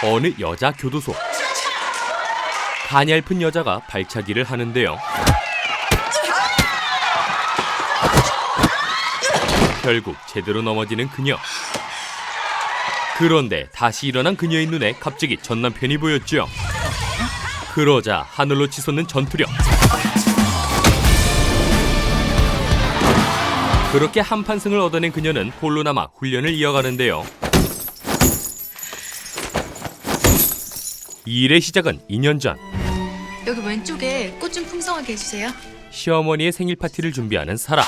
어느 여자 교도소. 가냘픈 여자가 발차기를 하는데요. 결국 제대로 넘어지는 그녀. 그런데 다시 일어난 그녀의 눈에 갑자기 전 남편이 보였죠. 그러자 하늘로 치솟는 전투력. 그렇게 한판승을 얻어낸 그녀는 홀로 남아 훈련을 이어가는데요. 이 일의 시작은 2년 전. 여기 왼쪽에 꽃 좀 풍성하게 해주세요. 시어머니의 생일 파티를 준비하는 사라.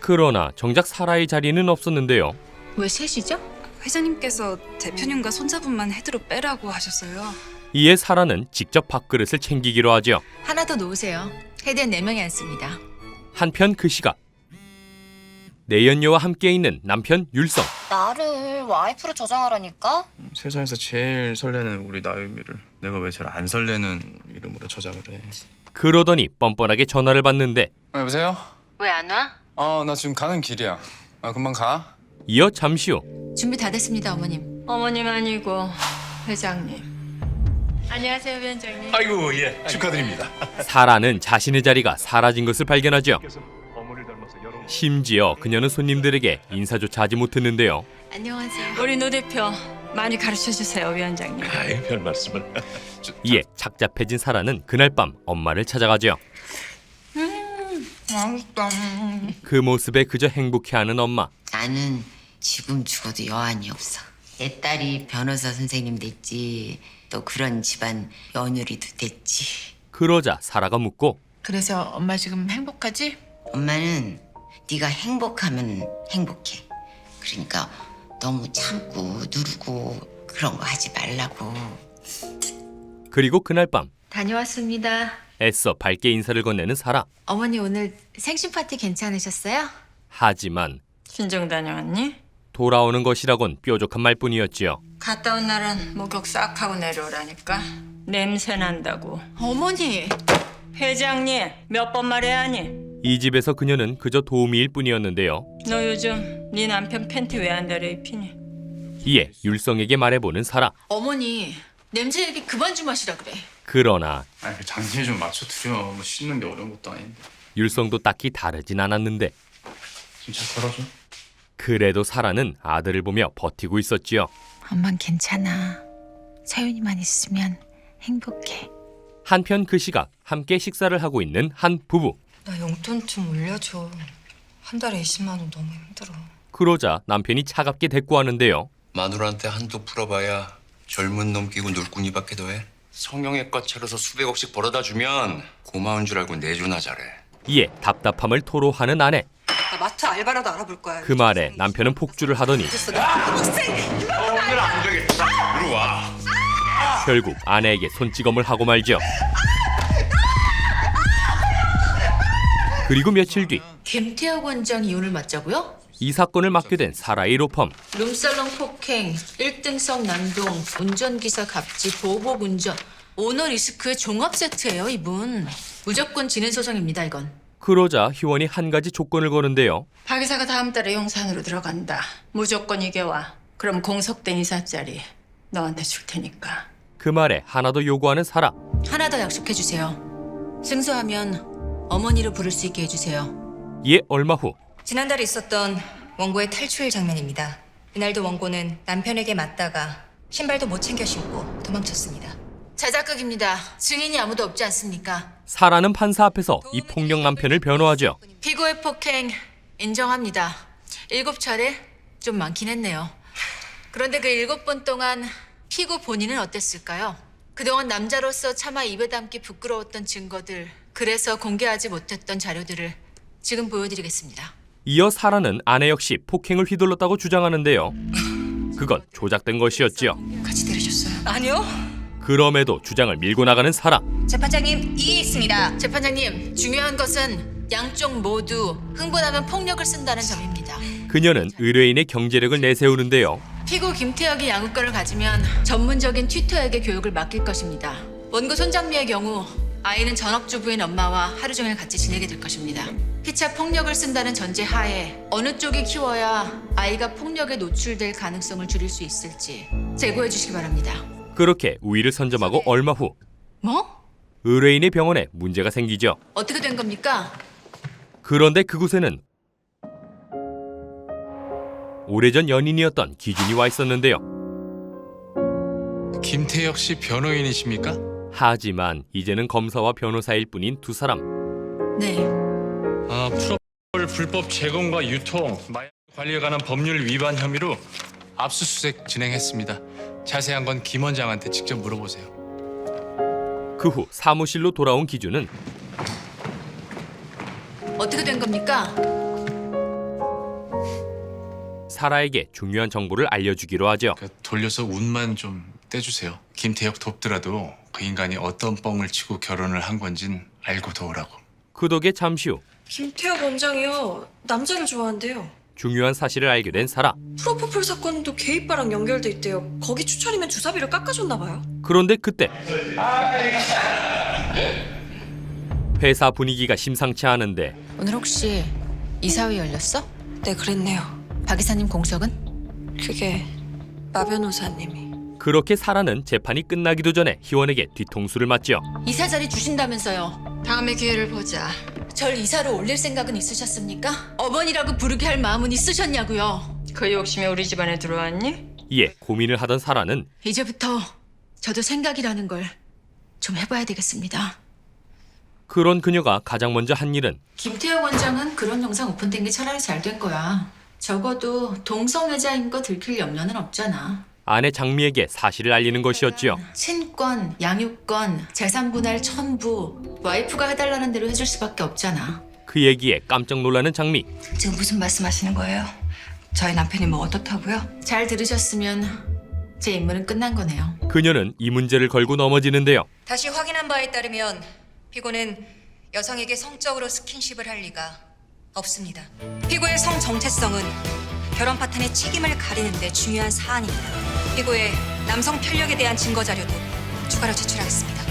그러나 정작 사라의 자리는 없었는데요. 왜 셋이죠? 회장님께서 대표님과 손자분만 헤드로 빼라고 하셨어요. 이에 사라는 직접 밥그릇을 챙기기로 하죠. 하나 더 놓으세요. 헤드엔 4명이 앉습니다. 한편 그 시각. 내연녀와 함께 있는 남편 율성. 나를 와이프로 저장하라니까? 세상에서 제일 설레는 우리 나유미를 내가 왜 제일 안 설레는 이름으로 저장을 해. 그러더니 뻔뻔하게 전화를 받는데 여보세요? 왜 안 와? 나 지금 가는 길이야. 금방 가. 이어 잠시 후 준비 다 됐습니다, 어머님. 어머님 아니고 회장님. 안녕하세요, 위원장님. 아이고 예 축하드립니다. 사라는 자신의 자리가 사라진 것을 발견하죠. 심지어 그녀는 손님들에게 인사조차 하지 못했는데요. 안녕하세요. 우리 노 대표 많이 가르쳐 주세요, 위원장님. 아이 별 말씀을. 이에 착잡해진 사라는 그날 밤 엄마를 찾아가죠. 맛있다. 그 모습에 그저 행복해하는 엄마. 나는 지금 죽어도 여한이 없어. 내 딸이 변호사 선생님 됐지. 또 그런 집안 며느리도 됐지. 그러자 사라가 묻고 그래서 엄마 지금 행복하지? 엄마는 네가 행복하면 행복해. 그러니까 너무 참고 누르고 그런 거 하지 말라고. 그리고 그날 밤 다녀왔습니다. 애써 밝게 인사를 건네는 사라. 어머니 오늘 생신 파티 괜찮으셨어요? 하지만 신정 다녀왔니? 돌아오는 것이라곤 뾰족한 말뿐이었지요. 갔다 온 날은 목욕 싹 하고 내려오라니까. 냄새 난다고. 어머니! 회장님 몇 번 말해야 하니? 이 집에서 그녀는 그저 도우미일 뿐이었는데요. 너 요즘 네 남편 팬티 왜 안 다려 입히니? 이에 율성에게 말해보는 사라. 어머니, 냄새 얘기 그만 좀 하시라 그래. 그러나 장치에 좀 맞춰드려. 뭐 씻는 게 어려운 것도 아닌데. 율성도 딱히 다르진 않았는데 진짜 걸어줘. 그래도 사라는 아들을 보며 버티고 있었지요. 엄만 괜찮아. 서윤이만 있으면 행복해. 한편 그 시각 함께 식사를 하고 있는 한 부부. 나 용돈 좀 올려줘. 한 달에 20만 원 너무 힘들어. 그러자 남편이 차갑게 대꾸하는데요. 마누라한테 한도 풀어봐야 젊은 놈 끼고 놀꾼이밖에 더해. 성형외과 차려서 수백억씩 벌어다 주면 고마운 줄 알고 내조나 잘해. 이에 답답함을 토로하는 아내. 나 마트 알바라도 알아볼 거야. 그 말에 남편은 폭주를 하더니 오늘 안 되겠다. 이리 와. 결국 아내에게 손찌검을 하고 말죠. 그리고 며칠 뒤 이 김태혁 원장 이혼을 맞자고요? 사건을 맡게 된 사라의 로펌. 룸살롱 폭행, 1등석 난동, 운전기사 갑질, 보복 운전, 오너 리스크의 종합 세트예요, 이분. 무조건 지는 소송입니다, 이건. 그러자 희원이 한 가지 조건을 거는데요. 박 이사가 다음 달에 용산으로 들어간다. 무조건 이겨와. 그럼 공석된 이사짜리 너한테 줄 테니까. 그 말에 하나 더 요구하는 사라. 하나 더 약속해 주세요. 승소하면 어머니로 부를 수 있게 해주세요. 이에 얼마 후 지난달에 있었던 원고의 탈출 장면입니다. 이날도 원고는 남편에게 맞다가 신발도 못 챙겨 신고 도망쳤습니다. 자작극입니다. 증인이 아무도 없지 않습니까? 사라는 판사 앞에서 이 폭력 남편을 변호하죠. 피고의 폭행 인정합니다. 7차례? 좀 많긴 했네요. 그런데 그 7번 동안 피고 본인은 어땠을까요? 그동안 남자로서 차마 입에 담기 부끄러웠던 증거들, 그래서 공개하지 못했던 자료들을 지금 보여드리겠습니다. 이어 사라는 아내 역시 폭행을 휘둘렀다고 주장하는데요. 그건 조작된 것이었지요. 같이 때리셨어요? 아니요. 그럼에도 주장을 밀고 나가는 사라. 재판장님 이의 있습니다. 재판장님, 중요한 것은 양쪽 모두 흥분하면 폭력을 쓴다는 점입니다. 그녀는 의뢰인의 경제력을 내세우는데요. 피고 김태혁이 양육권을 가지면 전문적인 튜터에게 교육을 맡길 것입니다. 원고 손장미의 경우 아이는 전업주부인 엄마와 하루 종일 같이 지내게 될 것입니다. 피차 폭력을 쓴다는 전제 하에 어느 쪽이 키워야 아이가 폭력에 노출될 가능성을 줄일 수 있을지 제고해 주시기 바랍니다. 그렇게 우위를 선점하고 얼마 후 뭐? 의뢰인의 병원에 문제가 생기죠. 어떻게 된 겁니까? 그런데 그곳에는 오래전 연인이었던 기준이 와 있었는데요. 김태혁 씨 변호인이십니까? 하지만 이제는 검사와 변호사일 뿐인 두 사람. 네. 프로폴 불법 제공과 유통, 마약 관리에 관한 법률 위반 혐의로 압수수색 진행했습니다. 자세한 건 김 원장한테 직접 물어보세요. 그 후 사무실로 돌아온 기준은 어떻게 된 겁니까? 사라에게 중요한 정보를 알려주기로 하죠. 돌려서 운만 좀 떼주세요. 김태혁 돕더라도 그 인간이 어떤 뻥을 치고 결혼을 한 건진 알고 도우라고. 그 덕에 잠시 후 김태혁 원장이요. 남자를 좋아한대요. 중요한 사실을 알게 된 사라. 프로포폴 사건도 게이바랑 연결돼 있대요. 거기 추천이면 주사비를 깎아줬나 봐요. 그런데 그때 회사 분위기가 심상치 않은데 오늘 혹시 이사회 열렸어? 네, 그랬네요. 박 이사님 공석은? 그게 마 변호사님이. 그렇게 사라는 재판이 끝나기도 전에 희원에게 뒤통수를 맞죠. 이사 자리 주신다면서요. 다음에 기회를 보자. 절 이사로 올릴 생각은 있으셨습니까? 어머니라고 부르게 할 마음은 있으셨냐고요. 그 욕심이 우리 집안에 들어왔니? 이에 고민을 하던 사라는 이제부터 저도 생각이라는 걸 좀 해봐야 되겠습니다. 그런 그녀가 가장 먼저 한 일은 김태혁 원장은 그런 영상 오픈된 게 차라리 잘 된 거야. 적어도 동성애자인 거 들킬 염려는 없잖아. 아내 장미에게 사실을 알리는 것이었지요. 친권, 양육권, 재산 분할 첨부 와이프가 해달라는 대로 해줄 수밖에 없잖아. 그 얘기에 깜짝 놀라는 장미. 지금 무슨 말씀하시는 거예요? 저희 남편이 뭐 어떻다고요? 잘 들으셨으면 제 임무는 끝난 거네요. 그녀는 이 문제를 걸고 넘어지는데요. 다시 확인한 바에 따르면 피고는 여성에게 성적으로 스킨십을 할 리가 없습니다. 피고의 성 정체성은 결혼 파탄의 책임을 가리는 데 중요한 사안입니다. 피고의 남성 편력에 대한 증거 자료도 추가로 제출하겠습니다.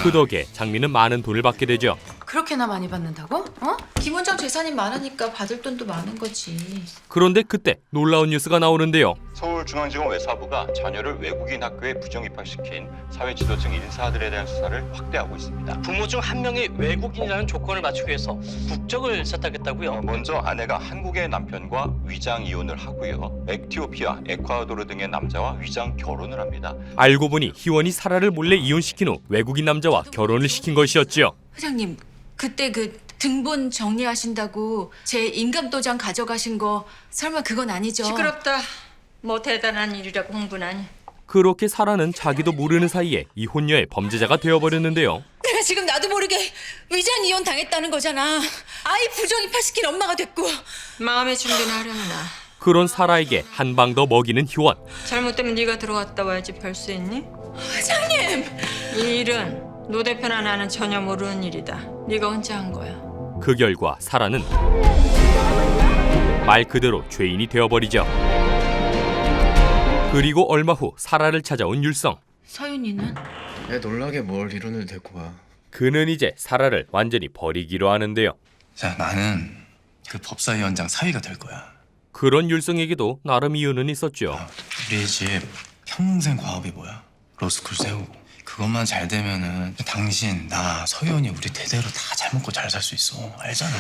그 덕에 장미는 많은 돈을 받게 되죠. 그렇게나 많이 받는다고? 어? 김 원장 재산이 많으니까 받을 돈도 많은 거지. 그런데 그때 놀라운 뉴스가 나오는데요. 서울중앙지검 외사부가 자녀를 외국인 학교에 부정 입학시킨 사회 지도층 인사들에 대한 수사를 확대하고 있습니다. 부모 중 한 명이 외국인이라는 조건을 맞추기 위해서 국적을 세탁했다고요? 먼저 아내가 한국의 남편과 위장 이혼을 하고요. 에티오피아, 에콰도르 등의 남자와 위장 결혼을 합니다. 알고 보니 희원이 사라를 몰래 이혼시킨 후 외국인 남자와 결혼을 시킨 것이었지요. 회장님, 그때 그 등본 정리하신다고 제 인감도장 가져가신 거 설마 그건 아니죠? 시끄럽다. 뭐 대단한 일이라고 흥분하니. 그렇게 사라는 자기도 모르는 사이에 이혼녀의 범죄자가 되어버렸는데요. 내가 지금 나도 모르게 위장 이혼 당했다는 거잖아. 아이 부정 입학시킨 엄마가 됐고. 마음의 준비는 하려나. 그런 사라에게 한 방 더 먹이는 희원. 잘못되면 네가 들어갔다 와야지 별 수 있니? 회장님! 이 일은 노 대표나 나는 전혀 모르는 일이다. 네가 혼자 한 거야. 그 결과 사라는 말 그대로 죄인이 되어버리죠. 그리고 얼마 후 사라를 찾아온 율성. 서윤이는? 애 놀라게 뭘 이론을 데리고 와. 그는 이제 사라를 완전히 버리기로 하는데요. 자, 나는 그 법사위원장 사위가 될 거야. 그런 율성에게도 나름 이유는 있었죠. 우리 집 평생 과업이 뭐야? 로스쿨 세우고. 그것만 잘 되면은 당신, 나, 서윤이 우리 대대로 다 잘 먹고 잘 살 수 있어. 알잖아.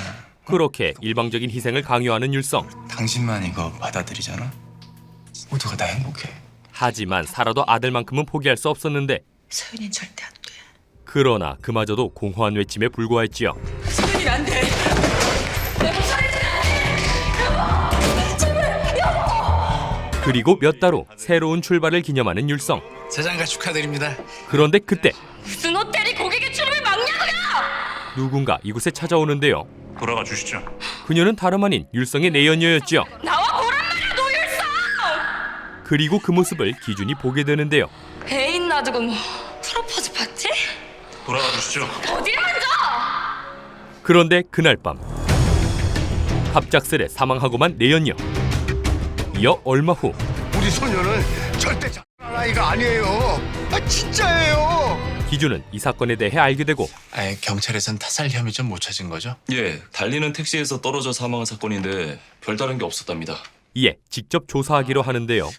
그렇게 일방적인 희생을 강요하는 율성. 당신만 이거 받아들이잖아. 모두가 다 행복해. 하지만 사라도 아들만큼은 포기할 수 없었는데 서윤이는 절대 안 돼. 그러나 그마저도 공허한 외침에 불과했지요. 서윤이는 안 돼. 그리고 몇 달 후 새로운 출발을 기념하는 율성. 세장가 축하드립니다. 그런데 그때 무슨 호텔이 고객의 출입을 막냐고요! 누군가 이곳에 찾아오는데요. 돌아가 주시죠. 그녀는 다름 아닌 율성의 내연녀였죠. 나와 보란 말이야, 노율성! 그리고 그 모습을 기준이 보게 되는데요. 애인 놔두고 뭐 프로포즈 파티? 돌아가 주시죠. 어딜 만져! 그런데 그날 밤 갑작스레 사망하고만 내연녀. 이어 얼마 후 우리 소녀는 절대 장난할 아이가 아니에요. 아 진짜예요. 기준은 이 사건에 대해 알게 되고 경찰에선 타살 혐의 좀 못 찾은 거죠? 예, 달리는 택시에서 떨어져 사망한 사건인데 별다른 게 없었답니다. 이에 직접 조사하기로 하는데요.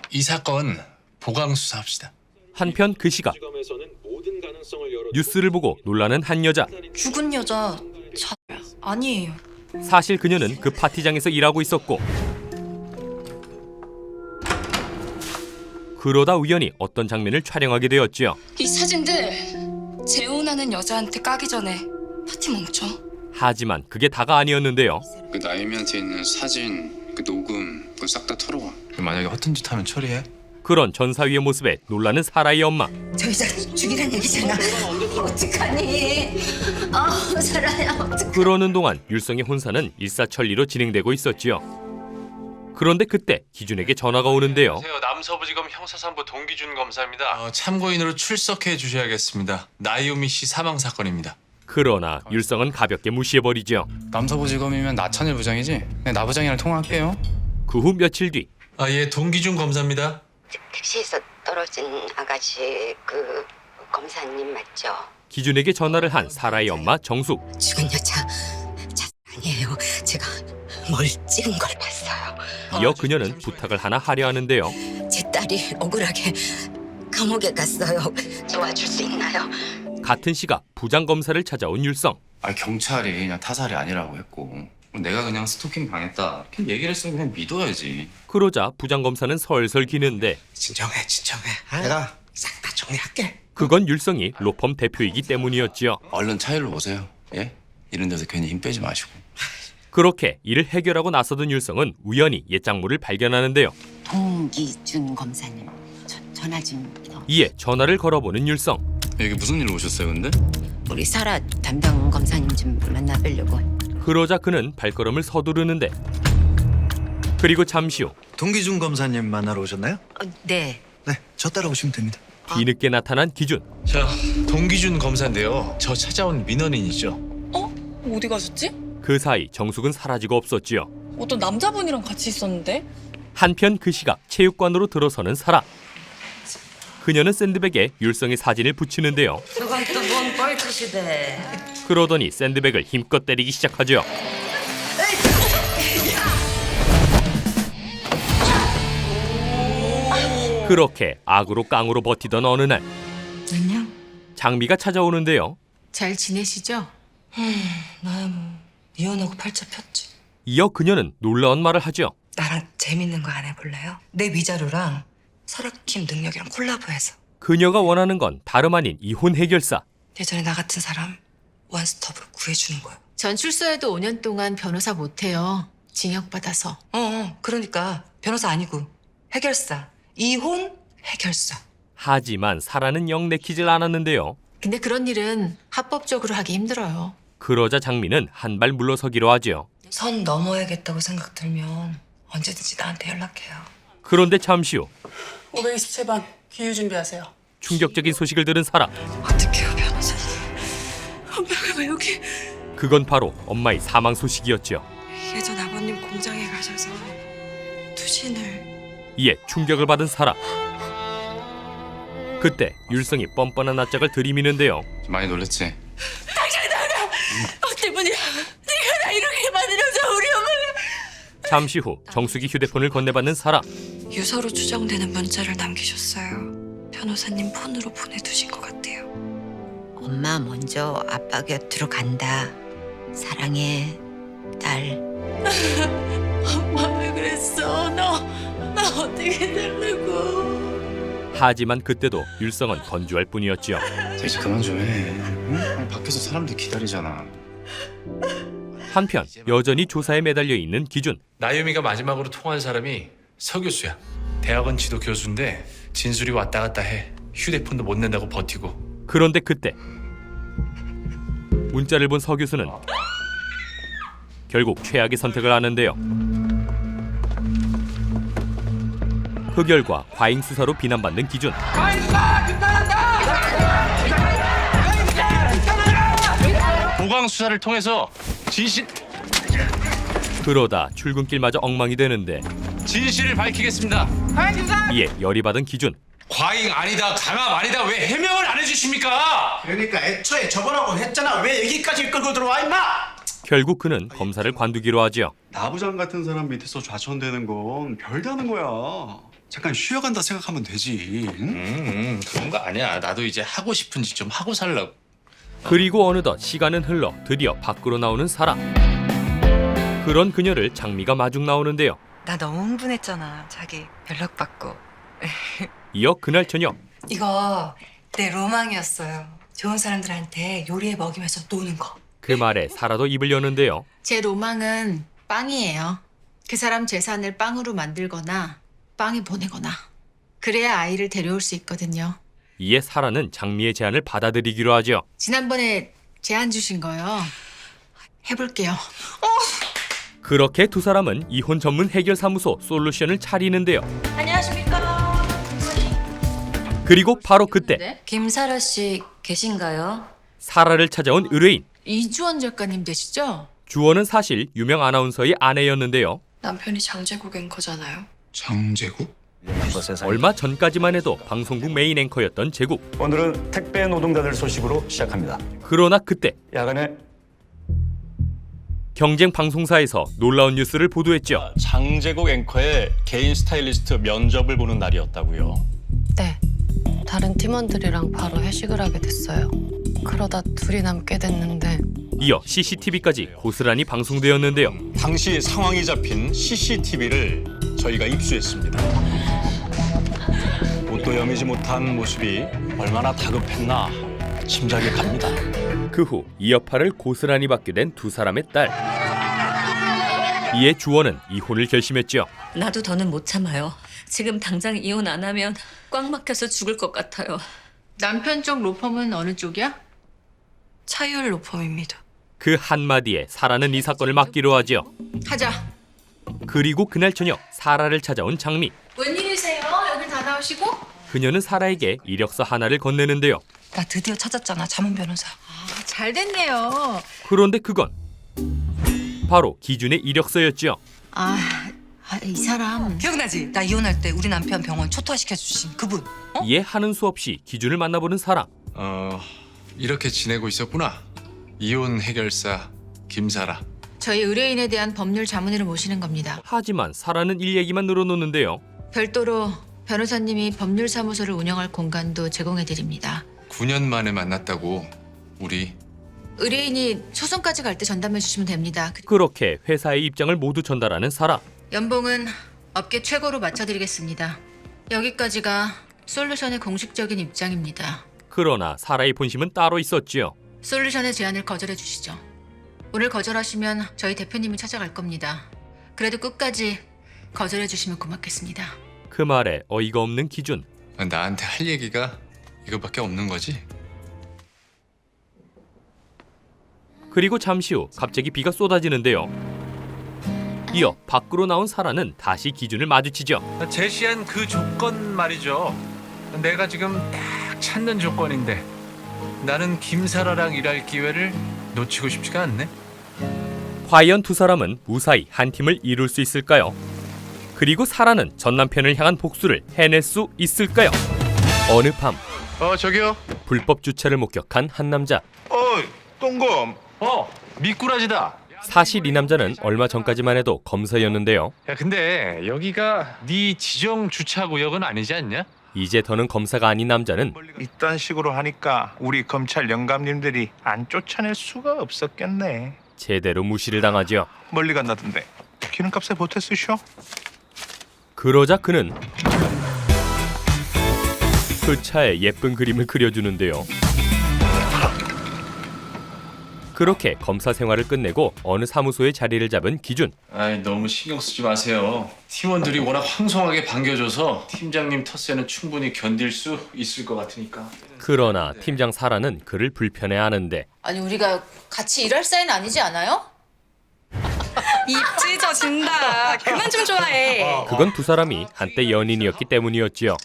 이 사건 보강 수사합시다. 한편 그 시각 뉴스를 보고 놀라는 한 여자. 죽은 여자 아니에요. 사실 그녀는 그 파티장에서 일하고 있었고 그러다 우연히 어떤 장면을 촬영하게 되었지요. 이 사진들 재혼하는 여자한테 까기 전에 파티 멈춰. 하지만 그게 다가 아니었는데요. 그 나유미한테 있는 사진, 그 녹음, 그거 싹 다 털어와. 만약에 허튼 짓 하면 처리해? 그런 전사위의 모습에 놀라는 사라의 엄마. 저 여자 죽이란 얘기잖아. 어떡하니? 사라야 어떡해. 그러는 동안 율성의 혼사는 일사천리로 진행되고 있었지요. 그런데 그때 기준에게 전화가 오는데요. 안녕하세요. 남서부지검 형사산부 동기준 검사입니다. 참고인으로 출석해 주셔야겠습니다. 나이오미 씨 사망 사건입니다. 그러나 율성은 가볍게 무시해버리죠. 남서부지검이면 나찬일 부장이지? 네, 나 부장이랑 통화할게요. 그 후 며칠 뒤 예, 동기준 검사입니다. 택시에서 떨어진 아가씨 그 검사님 맞죠? 기준에게 전화를 한 사라의 엄마 정숙. 죽은 여자 자살 아니에요. 제가 뭘 찍은 걸 봤어요. 이어 그녀는 부탁을 하나 하려 하는데요. 제 딸이 억울하게 감옥에 갔어요. 도와줄 수 있나요? 같은 시각 부장검사를 찾아온 율성. 경찰이 그냥 타살이 아니라고 했고 내가 그냥 스토킹 당했다. 이렇게 얘기를 했으면 그냥 믿어야지. 그러자 부장검사는 설설 기는데 진정해. 내가 싹 다 정리할게. 그건 율성이 로펌 대표이기 때문이었지요. 얼른 차일로 오세요. 예? 이런 데서 괜히 힘 빼지 마시고. 그렇게 이를 해결하고 나서던 율성은 우연히 옛장모를 발견하는데요. 동기준 검사님 전화 좀. 이에 전화를 걸어보는 율성. 여기 무슨 일로 오셨어요, 근데? 우리 사라 담당 검사님 좀 만나뵈려고. 그러자 그는 발걸음을 서두르는데 그리고 잠시 후 동기준 검사님 만나러 오셨나요? 네. 네, 저 따라오시면 됩니다. 뒤늦게 나타난 기준. 자, 동기준 검사인데요. 저 찾아온 민원인이죠. 어디 가셨지? 그 사이 정숙은 사라지고 없었지요. 어떤 남자분이랑 같이 있었는데? 한편 그 시각 체육관으로 들어서는 사라. 그녀는 샌드백에 율성의 사진을 붙이는데요. 저건 또 뭔 뻘짓이대. 그러더니 샌드백을 힘껏 때리기 시작하죠. 그렇게 악으로 깡으로 버티던 어느 날 안녕. 장미가 찾아오는데요. 잘 지내시죠? 나야 뭐 이혼하고 팔자 폈지. 이어 그녀는 놀라운 말을 하죠. 나랑 재밌는 거 안 해볼래요? 내 위자료랑 설악킴 능력이랑 콜라보해서. 그녀가 원하는 건 다름 아닌 이혼 해결사. 예전에 나 같은 사람 원스톱으로 구해주는 거야. 전출소에도 5년 동안 변호사 못해요. 징역받아서. 그러니까 변호사 아니고 해결사. 이혼 해결사. 하지만 사라는 영 내키질 않았는데요. 근데 그런 일은 합법적으로 하기 힘들어요. 그러자 장미는 한 발 물러서기로 하죠. 선 넘어야겠다고 생각 들면 언제든지 나한테 연락해요. 그런데 잠시 후 527번 기유 준비하세요. 충격적인 소식을 들은 사라. 어떡해요, 변호사님. 엄마가 왜 여기? 그건 바로 엄마의 사망 소식이었죠. 예전 아버님 공장에 가셔서 투신을. 이에 충격을 받은 사라. 그때 율성이 뻔뻔한 낯짝을 들이미는데요. 많이 놀랬지? 때문이야. 네가 나 이렇게 만들어서 우리 엄마가. 잠시 후 정숙이 휴대폰을 건네받는 사라. 유서로 추정되는 문자를 남기셨어요. 변호사님 폰으로 보내두신 것 같아요. 엄마 먼저 아빠 곁으로 간다. 사랑해, 딸. 엄마 왜 그랬어? 나 어떻게 살려고? 하지만 그때도 율성은 건조할 뿐이었지요. 이제 그만 좀 해. 응? 밖에서 사람들 기다리잖아. 한편 여전히 조사에 매달려 있는 기준. 나유미가 마지막으로 통한 사람이 서 교수야. 대학원 지도 교수인데 진술이 왔다 갔다 해. 휴대폰도 못 낸다고 버티고. 그런데 그때 문자를 본 서 교수는 결국 최악의 선택을 하는데요. 그 결과 과잉 수사로 비난받는 기준. 보강 수사를 통해서 그러다 출근길마저 엉망이 되는데 진실을 밝히겠습니다. 이에 열이 받은 기준. 과잉 아니다, 강압 아니다, 왜 해명을 안 해주십니까? 그러니까 애초에 접어라고 했잖아. 왜 여기까지 끌고 들어와 임마? 결국 그는 검사를 관두기로 하죠. 나부장 같은 사람 밑에서 좌천되는 건 별다는 거야. 잠깐 쉬어간다 생각하면 되지. 응? 그런 거 아니야. 나도 이제 하고 싶은 짓 좀 하고 살라고. 그리고 어느덧 시간은 흘러 드디어 밖으로 나오는 사라. 그런 그녀를 장미가 마중 나오는데요. 나 너무 흥분했잖아. 자기 연락 받고. 이어 그날 저녁 이거 내 로망이었어요. 좋은 사람들한테 요리해 먹이면서 노는 거. 그 말에 사라도 입을 여는데요. 제 로망은 빵이에요. 그 사람 재산을 빵으로 만들거나 빵이 보내거나 그래야 아이를 데려올 수 있거든요. 이에 사라는 장미의 제안을 받아들이기로 하죠. 지난번에 제안 주신 거요. 해볼게요. 그렇게 두 사람은 이혼 전문 해결사무소 솔루션을 차리는데요. 안녕하십니까. 그리고 바로 그때 김사라 씨 계신가요? 사라를 찾아온 의뢰인. 이주원 작가님 되시죠? 주원은 사실 유명 아나운서의 아내였는데요. 남편이 장제국 앵커잖아요. 장제국? 얼마 전까지만 해도 방송국 메인 앵커였던 제국. 오늘은 택배 노동자들 소식으로 시작합니다. 그러나 그때 야간에 경쟁 방송사에서 놀라운 뉴스를 보도했죠. 장제국 앵커의 개인 스타일리스트 면접을 보는 날이었다고요. 네. 다른 팀원들이랑 바로 회식을 하게 됐어요. 그러다 둘이 남게 됐는데 이어 CCTV까지 고스란히 방송되었는데요. 당시 상황이 잡힌 CCTV를 저희가 입수했습니다. 옷도 여미지 못한 모습이 얼마나 다급했나 짐작이 갑니다. 그 후 이 여파를 고스란히 받게 된 두 사람의 딸. 이에 주원은 이혼을 결심했죠. 나도 더는 못 참아요. 지금 당장 이혼 안 하면 꽉 막혀서 죽을 것 같아요. 남편 쪽 로펌은 어느 쪽이야? 차율 로펌입니다. 그 한마디에 사라는 이 사건을 막기로 하죠. 하자. 그리고 그날 저녁 사라를 찾아온 장미. 웬일이세요? 여길 다 나오시고? 그녀는 사라에게 이력서 하나를 건네는데요. 나 드디어 찾았잖아, 자문 변호사. 잘 됐네요. 그런데 그건 바로 기준의 이력서였죠. 이 사람. 기억나지? 나 이혼할 때 우리 남편 병원 초토화시켜 주신 그분. 이에 하는 수 없이 기준을 만나보는 사라. 이렇게 지내고 있었구나. 이혼 해결사 김사라. 저희 의뢰인에 대한 법률 자문회를 모시는 겁니다. 하지만 사라는 일 얘기만 늘어놓는데요. 별도로 변호사님이 법률사무소를 운영할 공간도 제공해드립니다. 9년 만에 만났다고 우리. 의뢰인이 소송까지 갈 때 전담해 주시면 됩니다. 그렇게 회사의 입장을 모두 전달하는 사라. 연봉은 업계 최고로 맞춰드리겠습니다. 여기까지가 솔루션의 공식적인 입장입니다. 그러나 사라의 본심은 따로 있었지요. 솔루션의 제안을 거절해 주시죠. 오늘 거절하시면 저희 대표님이 찾아갈 겁니다. 그래도 끝까지 거절해 주시면 고맙겠습니다. 그 말에 어이가 없는 기준. 나한테 할 얘기가 이거밖에 없는 거지? 그리고 잠시 후 갑자기 비가 쏟아지는데요. 이어 밖으로 나온 사라는 다시 기준을 마주치죠. 제시한 그 조건 말이죠. 내가 지금 딱 찾는 조건인데 나는 김사라랑 일할 기회를 놓치고 싶지가 않네. 과연 두 사람은 무사히 한 팀을 이룰 수 있을까요? 그리고 사라는 전 남편을 향한 복수를 해낼 수 있을까요? 어느 밤 저기요. 불법 주차를 목격한 한 남자. 똥검. 미꾸라지다. 사실 이 남자는 얼마 전까지만 해도 검사였는데요. 야, 근데 여기가 네 지정 주차 구역은 아니지 않냐? 이제 더는 검사가 아닌 남자는 이딴 식으로 하니까 우리 검찰 영감님들이 안 쫓아낼 수가 없었겠네. 제대로 무시를 당하죠. 멀리 간다던데 기름값에 보태 쓰셔? 그러자 그는 그 차에 예쁜 그림을 그려주는데요. 그렇게 검사 생활을 끝내고 어느 사무소에 자리를 잡은 기준. 너무 신경 쓰지 마세요. 팀원들이 워낙 황송하게 반겨줘서 팀장님 텃세는 충분히 견딜 수 있을 것 같으니까. 그러나 팀장 사라는 그를 불편해하는데 아니 우리가 같이 일할 사이는 아니지 않아요? 입 찢어진다. 그만 좀 좋아해. 그건 두 사람이 한때 연인이었기 때문이었지요.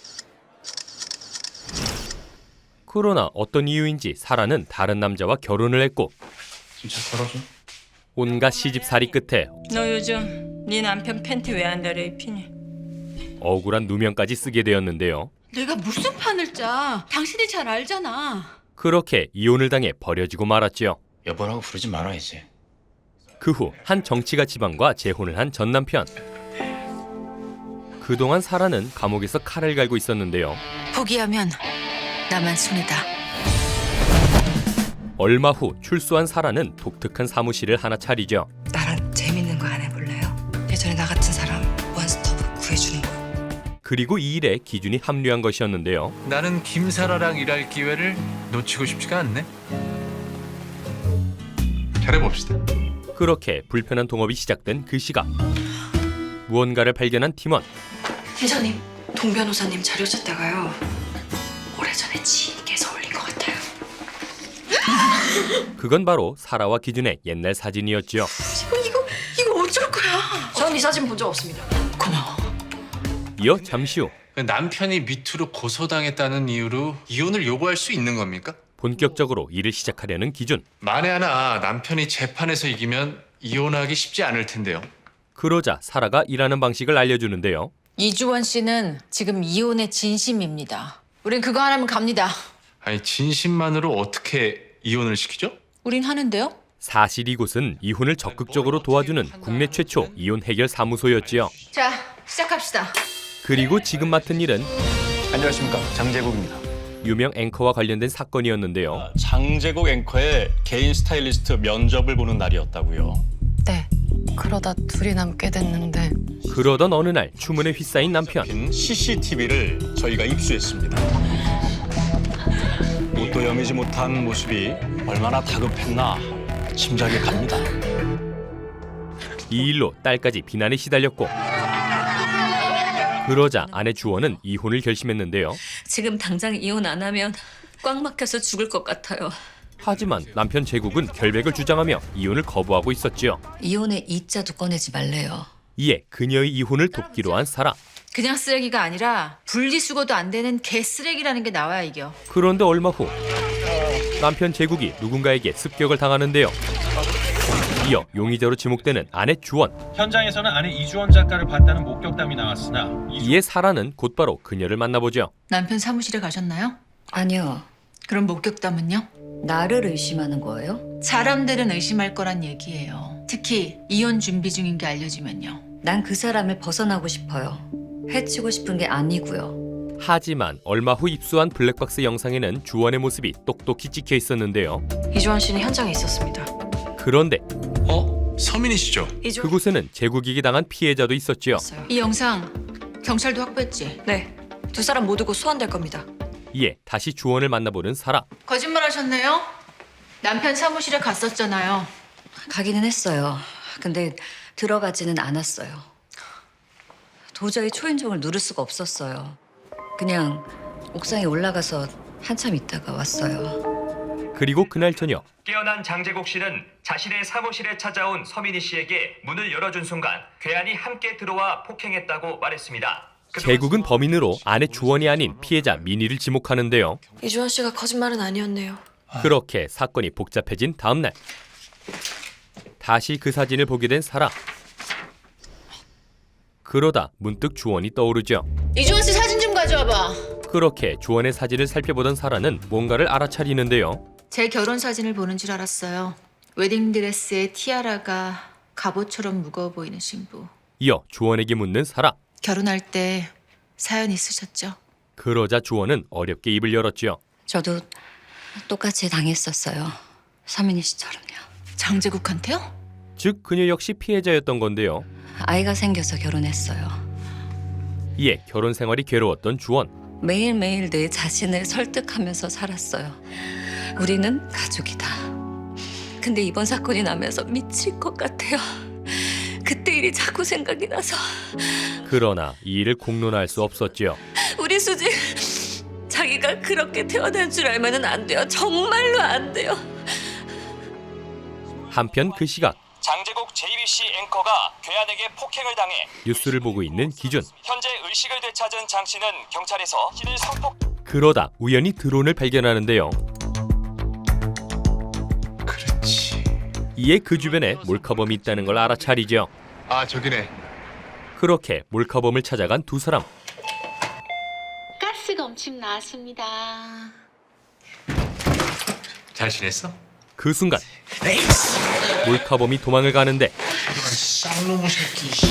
그러나 어떤 이유인지 사라는 다른 남자와 결혼을 했고 진짜 걸어줘. 온갖 시집살이 끝에 너 요즘 네 남편 팬티 왜 안 다려 입히니? 억울한 누명까지 쓰게 되었는데요. 내가 무슨 판을 짜? 당신이 잘 알잖아. 그렇게 이혼을 당해 버려지고 말았지요. 여보라고 부르지 말아야지. 그 후 한 정치가 지방과 재혼을 한 전 남편. 그동안 사라는 감옥에서 칼을 갈고 있었는데요. 포기하면 나만 손이다. 얼마 후 출소한 사라는 독특한 사무실을 하나 차리죠. 나랑 재밌는 거 안 해볼래요? 예전에 나 같은 사람 원스톱 구해주는 거. 그리고 이 일에 기준이 합류한 것이었는데요. 나는 김사라랑 일할 기회를 놓치고 싶지가 않네. 잘해봅시다. 그렇게 불편한 동업이 시작된 그 시각. 무언가를 발견한 팀원. 팀장님, 동 변호사님 자료 찾다가요. 오래전에 지인께서 올린 것 같아요. 그건 바로 사라와 기준의 옛날 사진이었지요. 이거 어쩔 거야? 전 이 사진 본 적 없습니다. 고마워. 이어 잠시 후 남편이 미투로 고소당했다는 이유로 이혼을 요구할 수 있는 겁니까? 본격적으로 일을 시작하려는 기준. 만에 하나 남편이 재판에서 이기면 이혼하기 쉽지 않을 텐데요. 그러자 사라가 일하는 방식을 알려주는데요. 이주원 씨는 지금 이혼의 진심입니다. 우린 그거 하나면 갑니다. 아니 진심만으로 어떻게 이혼을 시키죠? 우린 하는데요? 사실 이곳은 이혼을 적극적으로 도와주는 국내 최초 이혼 해결 사무소였지요. 자, 시작합시다. 그리고 지금 맡은 일은 안녕하십니까, 장재국입니다. 유명 앵커와 관련된 사건이었는데요. 장재국 앵커의 개인 스타일리스트 면접을 보는 날이었다고요. 네. 그러다 둘이 남게 됐는데 그러던 어느 날 주문에 휩싸인 남편. CCTV를 저희가 입수했습니다. 옷도 여미지 못한 모습이 얼마나 다급했나 짐작이 갑니다. 이 일로 딸까지 비난에 시달렸고 그러자 아내 주원은 이혼을 결심했는데요. 지금 당장 이혼 안 하면 꽉 막혀서 죽을 것 같아요. 하지만 남편 제국은 결백을 주장하며 이혼을 거부하고 있었지요. 이혼의 이자도 꺼내지 말래요. 이에 그녀의 이혼을 돕기로 한 사라. 그냥 쓰레기가 아니라 분리수거도 안 되는 개쓰레기라는 게 나와야 이겨. 그런데 얼마 후 남편 제국이 누군가에게 습격을 당하는데요. 이어 용의자로 지목되는 아내 주원. 현장에서는 아내 이주원 작가를 봤다는 목격담이 나왔으나 이에 사라는 곧바로 그녀를 만나보죠. 남편 사무실에 가셨나요? 아니요. 그럼 목격담은요? 나를 의심하는 거예요? 사람들은 의심할 거란 얘기예요. 특히 이혼 준비 중인 게 알려지면요. 난 그 사람을 벗어나고 싶어요. 해치고 싶은 게 아니고요. 하지만 얼마 후 입수한 블랙박스 영상에는 주원의 모습이 똑똑히 찍혀 있었는데요. 이주원 씨는 현장에 있었습니다. 그런데 서민이시죠? 그곳에는 제국에게 당한 피해자도 있었지요. 이 영상 경찰도 확보했지? 네. 두 사람 모두 곧 소환될 겁니다. 이에 다시 주원을 만나보는 사라. 거짓말하셨네요. 남편 사무실에 갔었잖아요. 가기는 했어요. 근데 들어가지는 않았어요. 도저히 초인종을 누를 수가 없었어요. 그냥 옥상에 올라가서 한참 있다가 왔어요. 그리고 그날 저녁 깨어난 장재국 씨는 자신의 사무실에 찾아온 서민희 씨에게 문을 열어준 순간 괴한이 함께 들어와 폭행했다고 말했습니다. 제국은 범인으로 아내 주원이 아닌 피해자 민희를 지목하는데요. 이주원 씨가 거짓말은 아니었네요. 그렇게 사건이 복잡해진 다음 날 다시 그 사진을 보게 된 사라. 그러다 문득 주원이 떠오르죠. 이주원 씨 사진 좀 가져와봐. 그렇게 주원의 사진을 살펴보던 사라는 뭔가를 알아차리는데요. 제 결혼 사진을 보는 줄 알았어요. 웨딩드레스에 티아라가 갑옷처럼 무거워 보이는 신부. 이어 주원에게 묻는 사라. 결혼할 때 사연 있으셨죠? 그러자 주원은 어렵게 입을 열었지요. 저도 똑같이 당했었어요. 서민희 씨처럼요. 장재국한테요? 즉 그녀 역시 피해자였던 건데요. 아이가 생겨서 결혼했어요. 이에 결혼 생활이 괴로웠던 주원. 매일매일 내 자신을 설득하면서 살았어요. 우리는 가족이다. 근데 이번 사건이 나면서 미칠 것 같아요. 그때 일이 자꾸 생각이 나서. 그러나 이 일을 공론화할 수 없었지요. 우리 수지 자기가 그렇게 태어난 줄 알면은 안 돼요. 정말로 안 돼요. 한편 그 시각 장재국 JBC 앵커가 괴한에게 폭행을 당해 뉴스를 보고 있는 기준. 현재 의식을 되찾은 장 씨는 경찰에서 신을 성폭. 그러다 우연히 드론을 발견하는데요. 그렇지. 이에 그 주변에 몰카범이 있다는 걸 알아차리죠. 아 저기네. 그렇게 몰카범을 찾아간 두 사람. 가스가 점심 나왔습니다. 잘 지냈어? 그 순간 몰카범이 도망을 가는데 쌍놈의 새끼.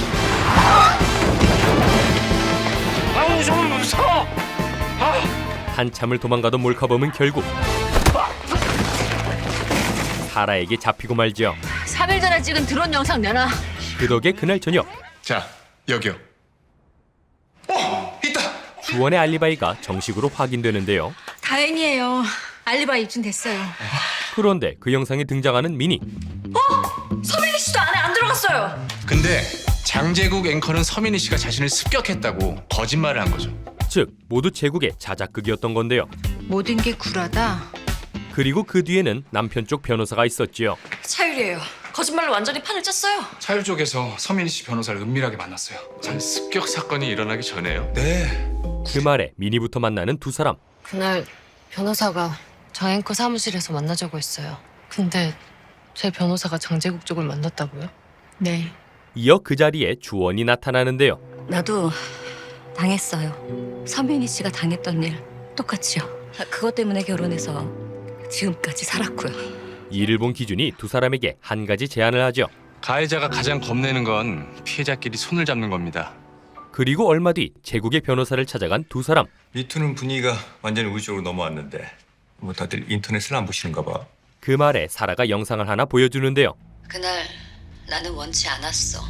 아우 좀 무서워. 한참을 도망가던 몰카범은 결국 사라에게 잡히고 말죠. 3일 전에 찍은 드론 영상 내놔. 그 덕에 그날 저녁 자, 여기요. 주원의 알리바이가 정식으로 확인되는데요. 다행이에요. 알리바이 입증됐어요. 그런데 그 영상에 등장하는 미니. 서민희 씨도 안에 안 들어갔어요. 근데 장제국 앵커는 서민희 씨가 자신을 습격했다고 거짓말을 한 거죠. 즉 모두 제국의 자작극이었던 건데요. 모든 게 굴하다. 그리고 그 뒤에는 남편 쪽 변호사가 있었지요. 차율이에요. 거짓말로 완전히 판을 짰어요. 차율 쪽에서 서민희 씨 변호사를 은밀하게 만났어요. 습격 사건이 일어나기 전에요. 네. 그 말에 미니부터 만나는 두 사람. 그날 변호사가 장앵커 사무실에서 만나자고 했어요. 근데 제 변호사가 장제국 쪽을 만났다고요? 네. 이어 그 자리에 주원이 나타나는데요. 나도 당했어요. 서민희 씨가 당했던 일 똑같이요. 그것 때문에 결혼해서 지금까지 살았고요. 이를 본 기준이 두 사람에게 한 가지 제안을 하죠. 가해자가 가장 겁내는 건 피해자끼리 손을 잡는 겁니다. 그리고 얼마 뒤 제국의 변호사를 찾아간 두 사람. 미투는 분위기가 완전히 우리 쪽으로 넘어왔는데 뭐 다들 인터넷을 안 보시는가 봐. 그 말에 사라가 영상을 하나 보여주는데요. 그날 나는 원치 않았어.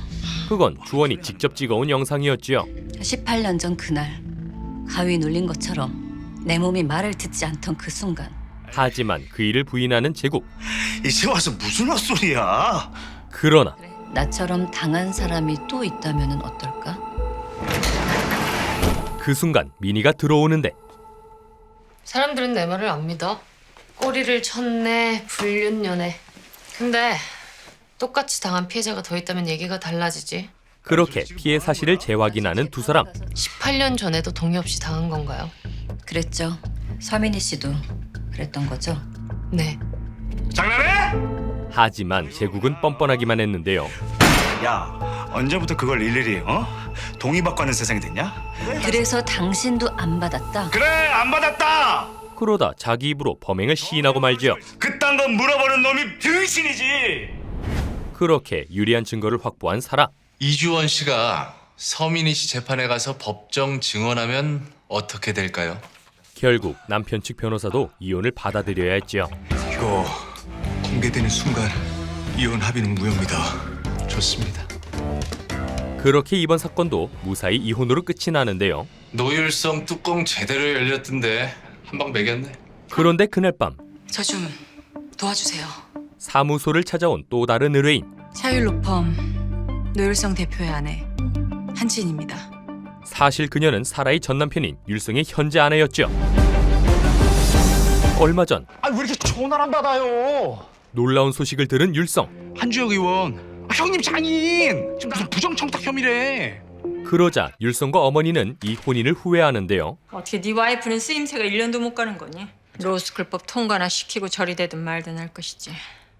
그건 주원이 직접 찍어온 영상이었지요. 18년 전 그날 가위 눌린 것처럼 내 몸이 말을 듣지 않던 그 순간 하지만 그 일을 부인하는 제국. 이제 와서 무슨 헛소리야? 그러나 나처럼 당한 사람이 또 있다면 어떨까? 그 순간 미니가 들어오는데 사람들은 내 말을 안 믿어. 꼬리를 쳤네, 불륜녀네. 근데 똑같이 당한 피해자가 더 있다면 얘기가 달라지지. 그렇게 피해 사실을 재확인하는 두 사람. 18년 전에도 동의 없이 당한 건가요? 그랬죠. 서민희 씨도 그랬던 거죠? 네. 장난해? 하지만 제국은 뻔뻔하기만 했는데요. 야, 언제부터 그걸 일일이 동의받고 하는 세상이 됐냐? 그래서 당신도 안 받았다. 그래, 안 받았다. 그러다 자기 입으로 범행을 시인하고 말지요. 그딴 건 물어보는 놈이 병신이지. 그렇게 유리한 증거를 확보한 사라. 이주원 씨가 서민희 씨 재판에 가서 법정 증언하면 어떻게 될까요? 결국 남편 측 변호사도 이혼을 받아들여야 했지요. 이거 공개되는 순간 이혼 합의는 무효입니다. 좋습니다. 그렇게 이번 사건도 무사히 이혼으로 끝이 나는데요. 노율성 뚜껑 제대로 열렸던데 한 방 매겼네. 그런데 그날 밤 저 좀 도와주세요. 사무소를 찾아온 또 다른 의뢰인. 차율로펌 노율성 대표의 아내 한진입니다. 사실 그녀는 사라의 전 남편인 율성의 현재 아내였죠. 얼마 전 왜 이렇게 전화를 안 받아요? 놀라운 소식을 들은 율성. 한주혁 의원, 형님 장인 지금 무슨 부정청탁 혐의래. 그러자 율성과 어머니는 이 혼인을 후회하는데요. 어떻게 네 와이프는 쓰임새가 1년도 못 가는 거니? 로스쿨법 통과나 시키고 저리 되든 말든 할 것이지.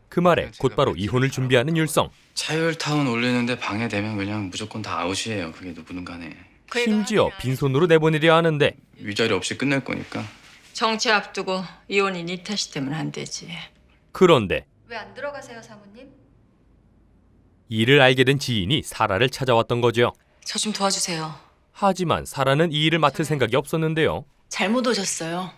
그 말에 곧바로 이혼을 준비하는 율성. 차율타운 올리는데 방해되면 그냥 무조건 다 아웃이에요. 그게 누구든 간에. 심지어 빈손으로 내보내려 하는데 위자료 없이 끝낼 거니까. 정치 앞두고 이혼이 네 탓이 되면 안 되지. 그런데 왜 안 들어가세요, 사모님? 이를 알게 된 지인이 사라를 찾아왔던 거죠. 저 좀 도와주세요. 하지만 사라는 이 일을 맡을 생각이 없었는데요. 잘못 오셨어요.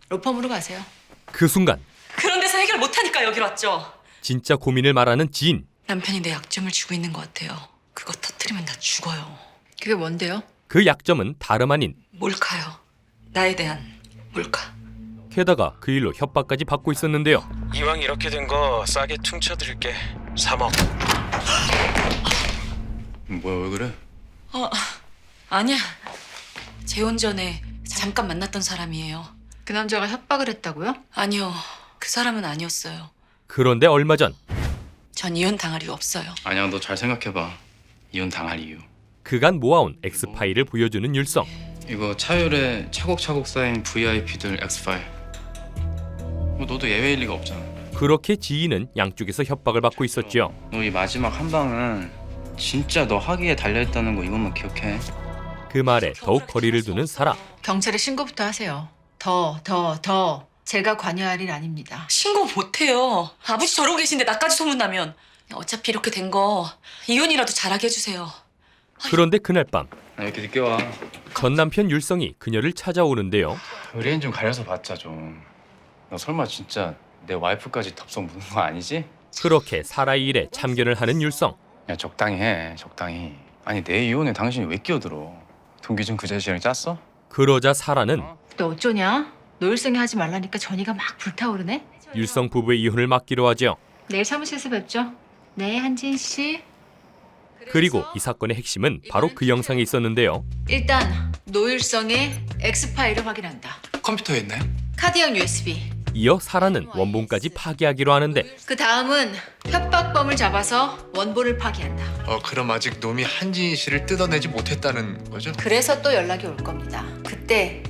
로펌으로 가세요. 그 순간 그런 데서 해결 못하니까 여기로 왔죠. 진짜 고민을 말하는 지인. 남편이 내 약점을 쥐고 있는 것 같아요. 그거 터뜨리면 나 죽어요. 그게 뭔데요? 그 약점은 다름 아닌 몰카요. 나에 대한 몰카. 게다가 그 일로 협박까지 받고 있었는데요. 이왕 이렇게 된 거 싸게 퉁쳐드릴게. 3억. 뭐야 왜 그래? 아니야. 재혼 전에 잠깐 만났던 사람이에요. 그 남자가 협박을 했다고요? 아니요. 그 사람은 아니었어요. 그런데 얼마 전 전 이혼 당할 이유 없어요. 아니야 너 잘 생각해봐. 이혼 당할 이유. 그간 모아온 X파일을 보여주는 율성. 이거 차율에 차곡차곡 쌓인 VIP들 X파일. 뭐 너도 예외일 리가 없잖아. 그렇게 지인은 양쪽에서 협박을 받고 있었죠. 너 이 마지막 한 방은 진짜 너 학위에 달려있다는 거 이것만 기억해. 그 말에 더욱 거리를 두는 사라. 경찰에 신고부터 하세요. 더. 제가 관여할 일 아닙니다. 신고 못해요. 아버지 저러고 계신데 나까지 소문나면. 어차피 이렇게 된 거 이혼이라도 잘하게 해주세요. 그런데 그날 밤 왜 이렇게 늦게 와? 전 남편 율성이 그녀를 찾아오는데요. 의뢰인 좀 가려서 받자 좀. 너 설마 진짜 내 와이프까지 덥석 무는 거 아니지? 그렇게 사라의 일에 참견을 하는 율성. 야 적당히 해, 적당히. 아니 내 이혼에 당신이 왜 끼어들어? 동기준 그 자식이랑 짰어? 그러자 사라는 너 어쩌냐? 노율성이 하지 말라니까 전이가 막 불타오르네? 율성 부부의 이혼을 막기로 하죠. 내일 사무실에서 뵙죠. 네, 한진 씨. 그리고 이 사건의 핵심은 바로 그 영상에 있었는데요. 일단 노율성의 X파일을 확인한다. 컴퓨터에 있나요? 카드형 USB. 이어 사라는 원본까지 파기하기로 하는데 그 다음은 협박범을 잡아서 원본을 파기한다. 그럼 아직 놈이 한진희 씨를 뜯어내지 못했다는 거죠? 그래서 또 연락이 올 겁니다. 그때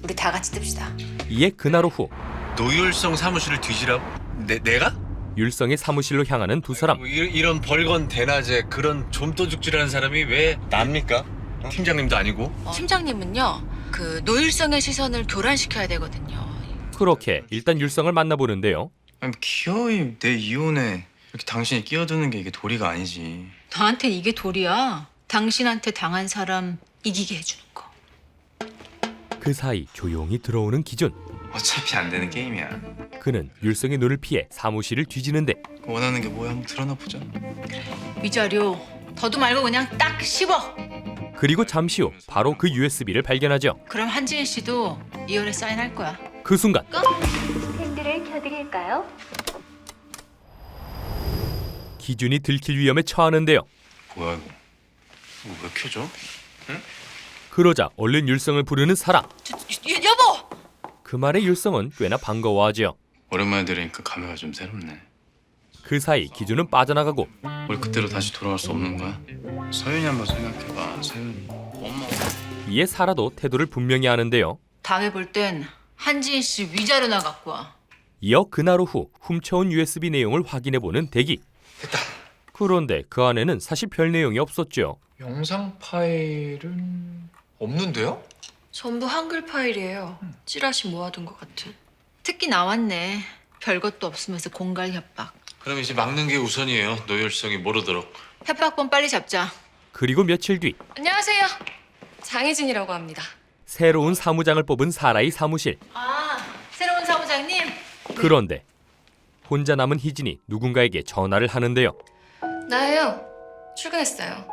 우리 다 같이 뜹시다. 이에 그날 오후 노율성 사무실을 뒤지라고? 내가? 율성의 사무실로 향하는 두 사람. 이런 벌건 대낮에 그런 좀도둑질하는 사람이 왜 납니까? 팀장님도 아니고. 팀장님은요, 그 노율성의 시선을 교란시켜야 되거든요. 그렇게 일단 율성을 만나보는데요. 아니 기어이 내 이혼에 이렇게 당신이 끼어드는 게 이게 도리가 아니지. 나한테 이게 도리야. 당신한테 당한 사람 이기게 해주는 거. 그 사이 조용히 들어오는 기준. 어차피 안 되는 게임이야. 그는 율성의 눈을 피해 사무실을 뒤지는데 원하는 게 뭐야? 한번 드러나 보자. 위자료 더도 말고 그냥 딱 씹어. 그리고 잠시 후 바로 그 USB를 발견하죠. 그럼 한지은 씨도 이혼에 사인할 거야. 그 순간 핸들을 켜드릴까요? 기준이 들킬 위험에 처하는데요. 뭐야 이거? 이거 왜 켜져? 그러자 얼른 율성을 부르는 사라. 여보! 그 말에 율성은 꽤나 반가워하죠. 오랜만에 들으니까 감회가 좀 새롭네. 그 사이 기준은 빠져나가고 우리 그때로 다시 돌아갈 수 없는 거야? 서윤이 한번 생각해봐. 서윤이. 엄마. 이에 사라도 태도를 분명히 하는데요. 다음에 볼 땐 한지은 씨 위자료나 갖고 와. 이어 그날 오후 훔쳐온 USB 내용을 확인해보는 대기. 그런데 그 안에는 사실 별 내용이 없었죠. 영상 파일은 없는데요? 전부 한글 파일이에요. 찌라시 모아둔 것 같은. 특기 나왔네. 별것도 없으면서 공갈 협박. 그럼 이제 막는 게 우선이에요. 노율성이 모르도록. 협박범 빨리 잡자. 그리고 며칠 뒤 안녕하세요. 장혜진이라고 합니다. 새로운 사무장을 뽑은 사라의 사무실. 아, 새로운 사무장님. 그런데 혼자 남은 희진이 누군가에게 전화를 하는데요. 나예요. 출근했어요.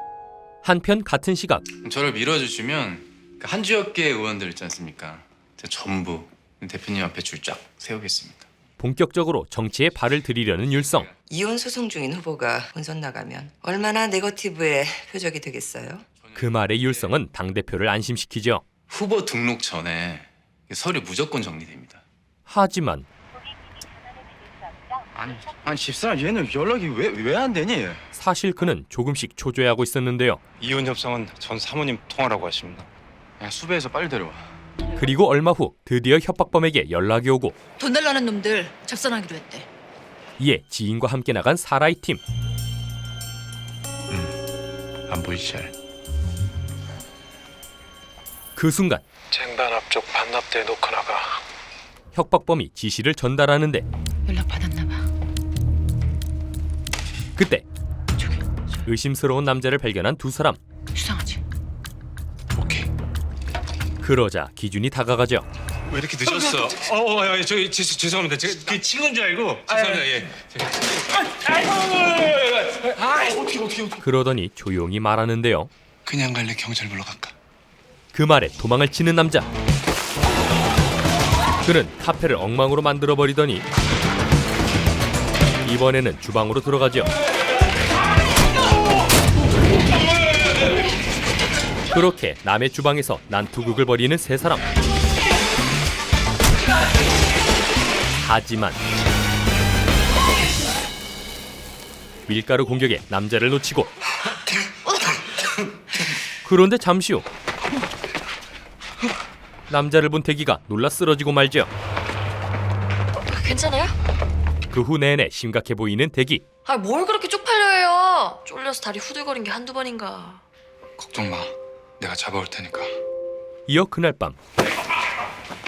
한편 같은 시각 저를 밀어주시면 그 한지역계 의원들 있지 않습니까? 제가 전부 대표님 앞에 줄 쫙 세우겠습니다. 본격적으로 정치에 발을 들이려는 율성. 이혼 소송 중인 후보가 본선 나가면 얼마나 네거티브의 표적이 되겠어요? 그 말에 율성은 당대표를 안심시키죠. 후보 등록 전에 서류 무조건 정리됩니다. 하지만 아니 집사람 얘는 연락이 왜 안 되니? 사실 그는 조금씩 초조해하고 있었는데요. 이혼 협상은 전 사모님 통화라고 하십니다. 그냥 수배해서 빨리 데려와. 그리고 얼마 후 드디어 협박범에게 연락이 오고 돈 달라는 놈들 접선하기로 했대. 이에 지인과 함께 나간 사라의 팀. 안 보이지 잘. 그 순간 쟁반 앞쪽 반납대 놓고 나가. 협박범이 지시를 전달하는데 연락 받았나 봐. 그때 의심스러운 남자를 발견한 두 사람. 수상하지? 그러자 기준이 다가가죠. 왜 이렇게 늦었어? 저기 죄송합니다. 제가 그 친구인 줄 알고. 죄송합니다. 예. 그러더니 조용히 말하는데요. 그냥 갈래 경찰 불러갈까? 그 말에 도망을 치는 남자. 그는 카페를 엉망으로 만들어버리더니 이번에는 주방으로 들어가죠. 그렇게 남의 주방에서 난투극을 벌이는 세 사람. 하지만 밀가루 공격에 남자를 놓치고 그런데 잠시 후 남자를 본 대기가 놀라 쓰러지고 말죠. 괜찮아요? 그 후 내내 심각해 보이는 대기. 아, 뭘 그렇게 쪽팔려 해요? 쫄려서 다리 후들거린 게 한두 번인가. 걱정 마. 내가 잡아올 테니까. 이어 그날 밤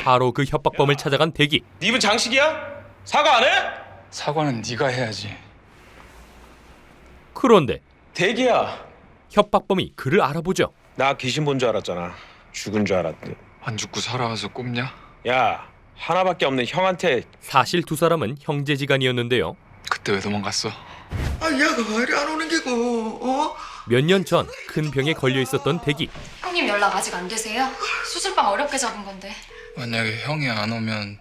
바로 그 협박범을 찾아간 대기. 네 입은 장식이야? 사과 안 해? 사과는 네가 해야지. 그런데 대기야. 협박범이 그를 알아보죠. 나 귀신 본 줄 알았잖아. 죽은 줄 알았대. 안 죽고 살아와서 꼽냐? 야, 하나밖에 없는 형한테. 사실 두 사람은 형제지간이었는데요. 그때 왜 도망갔어? 얘가 왜 이리 안 오는 게고? 몇 년 전 큰 병에 걸려 있었던 대기. 형님 연락 아직 안 되세요? 수술방 어렵게 잡은 건데. 만약에 형이 안 오면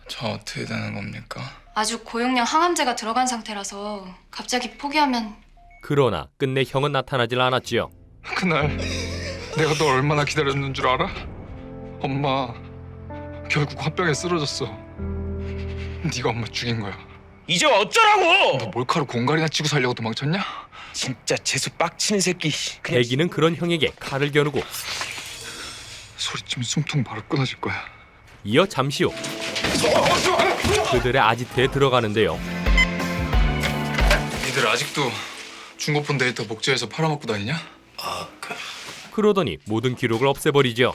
저 어떻게 되는 겁니까? 아주 고용량 항암제가 들어간 상태라서 갑자기 포기하면. 그러나 끝내 형은 나타나질 않았지요. 그날 내가 너 얼마나 기다렸는 줄 알아? 엄마 결국 화병에 쓰러졌어. 네가 엄마 죽인 거야. 이제 어쩌라고? 너 몰카로 공갈이나 치고 살려고 도망쳤냐? 진짜 재수 빡치는 새끼. 대기는 그런 형에게 칼을 겨누고 소리치면 숨통 바로 끊어질 거야. 이어 잠시 후 그들의 아지트에 들어가는데요. 니들 아직도 중고폰 데이터 복제해서 팔아먹고 다니냐? 그러더니 모든 기록을 없애버리죠.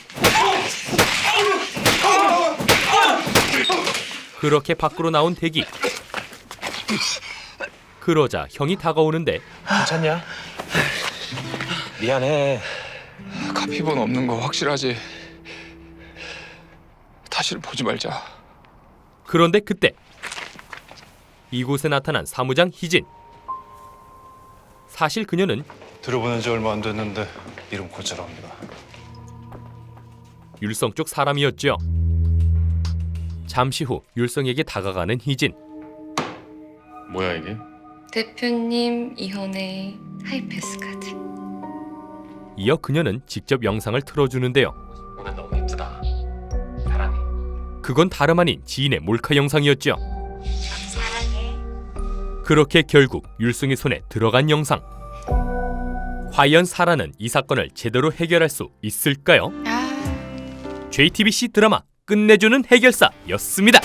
그렇게 밖으로 나온 대기. 그러자 형이 다가오는데 괜찮냐? 미안해. 카피본 없는 거 확실하지? 다시는 보지 말자. 그런데 그때 이곳에 나타난 사무장 희진. 사실 그녀는 들어보낸 지 얼마 안 됐는데 이름 고쳐랍니다. 율성 쪽 사람이었죠. 잠시 후 율성에게 다가가는 희진. 뭐야 이게? 대표님 이혼의 하이패스 카드. 이어 그녀는 직접 영상을 틀어주는데요. 오늘 너무 예쁘다. 사랑해. 그건 다름 아닌 지인의 몰카 영상이었죠. 사랑해. 그렇게 결국 율성의 손에 들어간 영상. 과연 사라는 이 사건을 제대로 해결할 수 있을까요? JTBC 드라마 끝내주는 해결사였습니다.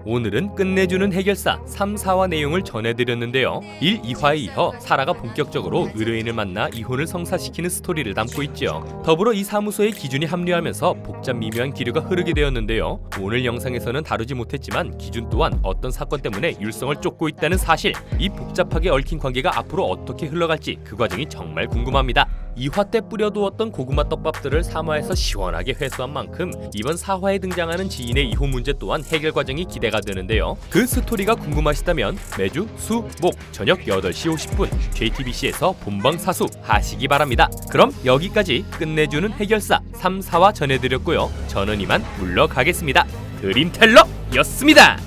오늘은 끝내주는 해결사 3, 4화 내용을 전해드렸는데요. 1, 2화에 이어 사라가 본격적으로 의뢰인을 만나 이혼을 성사시키는 스토리를 담고 있죠. 더불어 이 사무소에 기준이 합류하면서 복잡 미묘한 기류가 흐르게 되었는데요. 오늘 영상에서는 다루지 못했지만 기준 또한 어떤 사건 때문에 율성을 쫓고 있다는 사실, 이 복잡하게 얽힌 관계가 앞으로 어떻게 흘러갈지 그 과정이 정말 궁금합니다. 2화 때 뿌려두었던 고구마 떡밥들을 3화에서 시원하게 회수한 만큼 이번 4화에 등장하는 지인의 이혼 문제 또한 해결 과정이 기대가 되는데요. 그 스토리가 궁금하시다면 매주 수, 목 저녁 8시 50분 JTBC에서 본방사수 하시기 바랍니다. 그럼 여기까지 끝내주는 해결사 3, 4화 전해드렸고요. 저는 이만 물러가겠습니다. 드림텔러였습니다.